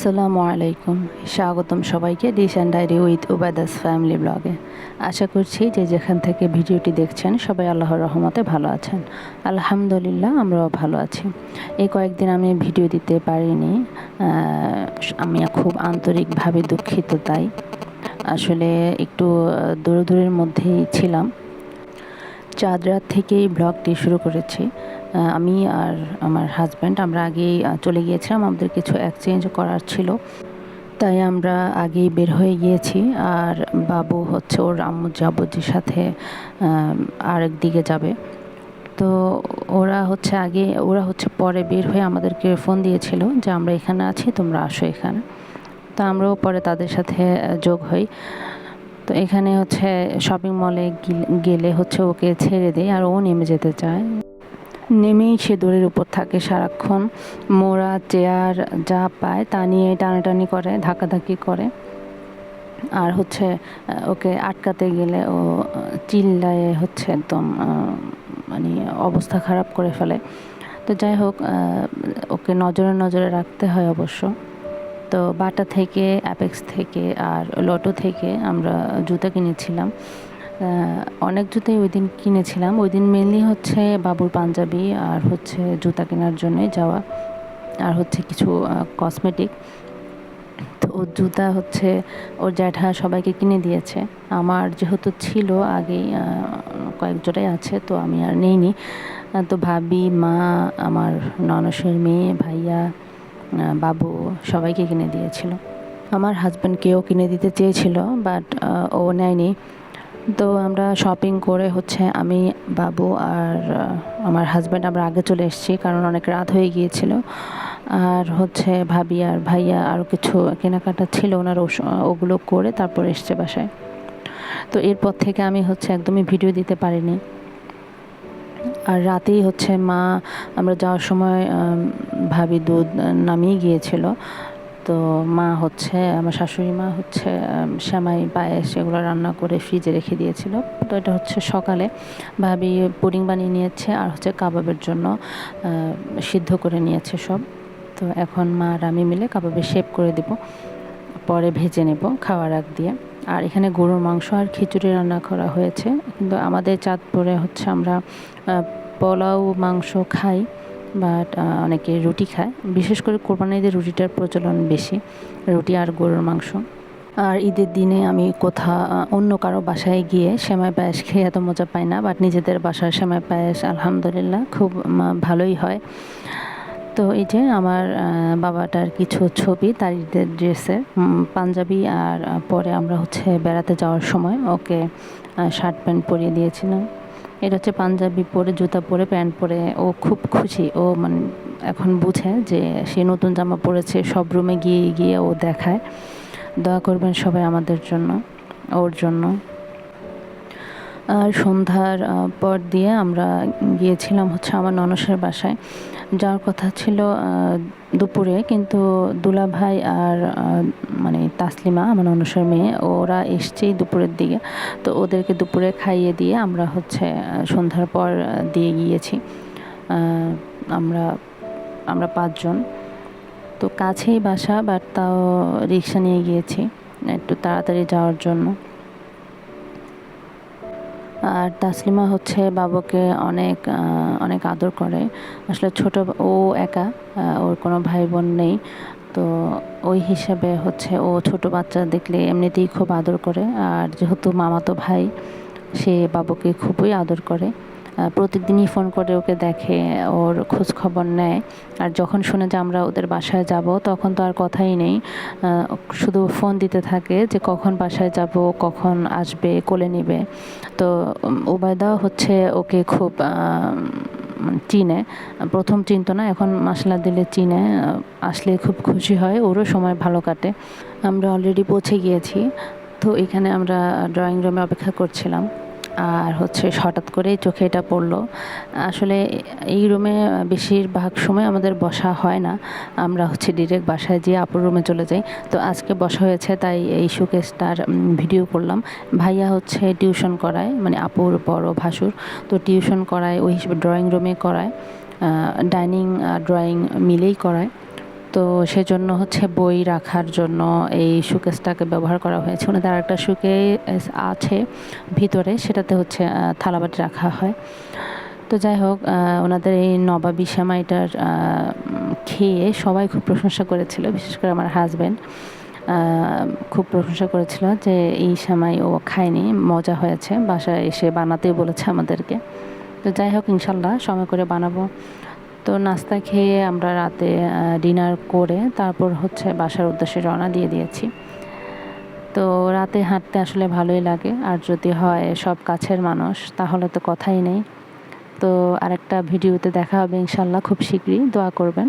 আসসালামু আলাইকুম, স্বাগতম সবাইকে dish and diary with Ubaida's family ব্লগে। আশা করছি যে যেখান থেকে ভিডিওটি দেখছেন সবাই আল্লাহর রহমতে ভালো আছেন। আলহামদুলিল্লাহ, আমরাও ভালো আছি। এই কয়েকদিন আমি ভিডিও দিতে পারিনি, আমি খুব আন্তরিকভাবে দুঃখিত। তাই আসলে একটু দৌড়ের মধ্যেই ছিলাম। চাঁদ রাত থেকেই ব্লগটি শুরু করেছি। আমি আর আমার হাজব্যান্ড আমরা আগেই চলে গিয়েছিলাম, আমাদের কিছু এক্সচেঞ্জ করার ছিল, তাই আমরা আগেই বের হয়ে গিয়েছি। আর বাবু হচ্ছে ওর আম্মু আব্বুজির সাথে আরেক দিকে যাবে। তো ওরা হচ্ছে পরে বের হয়ে আমাদেরকে ফোন দিয়েছিল যে আমরা এখানে আছি, তোমরা আসো এখানে। তো আমরাও পরে তাদের সাথে যোগ হই। তো এখানে হচ্ছে শপিং মলে গেলে হচ্ছে ওকে ছেড়ে দেয় আর ও নেমে যেতে চায়। নেমেই সে দড়ির উপর থাকে সারাক্ষণ, মোড়া চেয়ার যা পায় তা নিয়ে টানাটানি করে, ধাক্কাধাক্কি করে। আর হচ্ছে ওকে আটকাতে গেলে ও চিল্লায়ে হচ্ছে একদম মানে অবস্থা খারাপ করে ফেলে। তো যাই হোক, ওকে নজরে রাখতে হয় অবশ্য। তো বাটা থেকে, অ্যাপেক্স থেকে আর লটো থেকে আমরা জুতা কিনেছিলাম। অনেক জুতাই ওই দিন কিনেছিলাম। ওই দিন মেনলি হচ্ছে বাবুর পাঞ্জাবি আর হচ্ছে জুতা কেনার জন্যই যাওয়া, আর হচ্ছে কিছু কসমেটিক। তো ওর জুতা হচ্ছে ওর জ্যাঠা সবাইকে কিনে দিয়েছে। আমার যেহেতু ছিল আগেই কয়েক জোড়াই আছে, তো আমি আর নেইনি। তো ভাবি, মা, আমার ননসের মেয়ে, ভাইয়া, বাবু সবাইকে কিনে দিয়েছিল। আমার হাজব্যান্ডকেও কিনে দিতে চেয়েছিল, বাট ও নেয়নি। তো আমরা শপিং করে হচ্ছে আমি, বাবু আর আমার হাজব্যান্ড আমরা আগে চলে এসেছি, কারণ অনেক রাত হয়ে গিয়েছিল। আর হচ্ছে ভাবি আর ভাইয়া আরও কিছু কেনাকাটা ছিল, ওনারা ওগুলো করে তারপর এসছে বাসায়। তো এরপর থেকে আমি হচ্ছে একদমই ভিডিও দিতে পারিনি। আর রাতেই হচ্ছে আমরা যাওয়ার সময় ভাবি দুধ নামিয়ে গিয়েছিল। তো মা হচ্ছে আমার শাশুড়ি মা হচ্ছে সেমাই পায়েস এগুলো রান্না করে ফ্রিজে রেখে দিয়েছিল। তো এটা হচ্ছে সকালে ভাবি পুডিং বানিয়ে নিয়েছে আর হচ্ছে কাবাবের জন্য সিদ্ধ করে নিয়েছে সব। তো এখন মা আর আমি মিলে কাবাবের শেপ করে দেব, পরে ভেজে নেব খাওয়ার আগ দিয়ে। আর এখানে গরুর মাংস আর খিচুড়ি রান্না করা হয়েছে। কিন্তু আমাদের চাঁদপুরে হচ্ছে আমরা পোলাও মাংস খাই, বাট অনেকে রুটি খায়। বিশেষ করে কোরবানির ঈদের রুটিটার প্রচলন বেশি, রুটি আর গরুর মাংস। আর ঈদের দিনে আমি অন্য কারো বাসায় গিয়ে সেমাই পায়েস খেয়ে এত মজা পাই না, বাট নিজেদের বাসার সেমাই পায়েস আলহামদুলিল্লাহ খুব ভালোই হয়। তো এই যে আমার বাবাটার কিছু ছবি তার ঈদের ড্রেসের, পাঞ্জাবি। আর পরে আমরা হচ্ছে বেড়াতে যাওয়ার সময় ওকে শার্ট প্যান্ট পরিয়ে দিয়েছিলাম। এটা হচ্ছে পাঞ্জাবি পরে, জুতা পরে, প্যান্ট পরে ও খুব খুশি। ও মানে এখন বুঝে যে সে নতুন জামা পরেছে। সব রুমে গিয়ে ও দেখায়। দোয়া করবেন সবাই আমাদের জন্য, ওর জন্য। আর সন্ধ্যার পর দিয়ে আমরা গিয়েছিলাম হচ্ছে আমার ননসের বাসায়। যাওয়ার কথা ছিল দুপুরে, কিন্তু দুলা ভাই আর মানে তাসলিমা আমার ননসের মেয়ে, ওরা এসছেই দুপুরের দিকে। তো ওদেরকে দুপুরে খাইয়ে দিয়ে আমরা হচ্ছে সন্ধ্যার পর দিয়ে গিয়েছি। আমরা 5 জন। তো কাছেই বাসা, বাট তাও রিক্সা নিয়ে গিয়েছি একটু তাড়াতাড়ি যাওয়ার জন্য। আর তাসলিমা হচ্ছে বাবুকে অনেক আদর করে। আসলে ও একা, ওর কোনো ভাই বোন নেই। তো ওই হিসাবে হচ্ছে ও ছোট বাচ্চা দেখলে এমনিতেই খুব আদর করে। আর যেহেতু মামাতো ভাই, সে বাবুকে খুবই আদর করে। প্রতিদিনই ফোন করে ওকে দেখে, ওর খোঁজ খবর নেয়। আর যখন শুনে যে আমরা ওদের বাসায় যাব, তখন তো আর কথাই নেই, শুধু ফোন দিতে থাকে যে কখন বাসায় যাব, কখন আসবে, কোলে নেবে। তো উবায়দাও হচ্ছে ওকে খুব চিনে। প্রথম চিনতো না, এখন মাসলা দিলে চিনে, আসলে খুব খুশি হয়, ওরও সময় ভালো কাটে। আমরা অলরেডি পৌঁছে গিয়েছি। তো এখানে আমরা ড্রয়িং রুমে অপেক্ষা করছিলাম। আর হচ্ছে হঠাৎ করেই চোখে এটা পড়লো। আসলে এই রুমে বেশিরভাগ সময় আমাদের বসা হয় না, আমরা হচ্ছে ডিরেক্ট বাসায় যেয়ে আপুর রুমে চলে যাই। তো আজকে বসা হয়েছে, তাই এই শোকেসটার ভিডিও করলাম। ভাইয়া হচ্ছে টিউশন করায়, মানে আপুর বড় ভাসুর, তো টিউশন করায়, ওই হিসেবে ড্রয়িং রুমে করায়, ডাইনিং ড্রয়িং মিলেই করায়। তো সেজন্য হচ্ছে বই রাখার জন্য এই শোকেসটাকে ব্যবহার করা হয়েছে। ওনাদের আরেকটা শোকেস আছে ভিতরে, সেটাতে হচ্ছে থালাবাটি রাখা হয়। তো যাই হোক, ওনাদের এই নবাবী সেমাইটার খেয়ে সবাই খুব প্রশংসা করেছিল, বিশেষ করে আমার হাজব্যান্ড খুব প্রশংসা করেছিল যে এই সেমাই ও খায়নি, মজা হয়েছে, বাসায় এসে বানাতেই বলেছে আমাদেরকে। তো যাই হোক, ইনশাল্লাহ সময় করে বানাবো। তো নাস্তা খেয়ে আমরা রাতে ডিনার করে তারপর হচ্ছে বাসার উদ্দেশ্যে রওনা দিয়ে দিয়েছি। তো রাতে হাঁটতে আসলে ভালোই লাগে, আর যদি হয় সব কাছের মানুষ তাহলে তো কথাই নেই। তো আরেকটা ভিডিওতে দেখা হবে ইনশাল্লাহ খুব শীঘ্রই, দোয়া করবেন।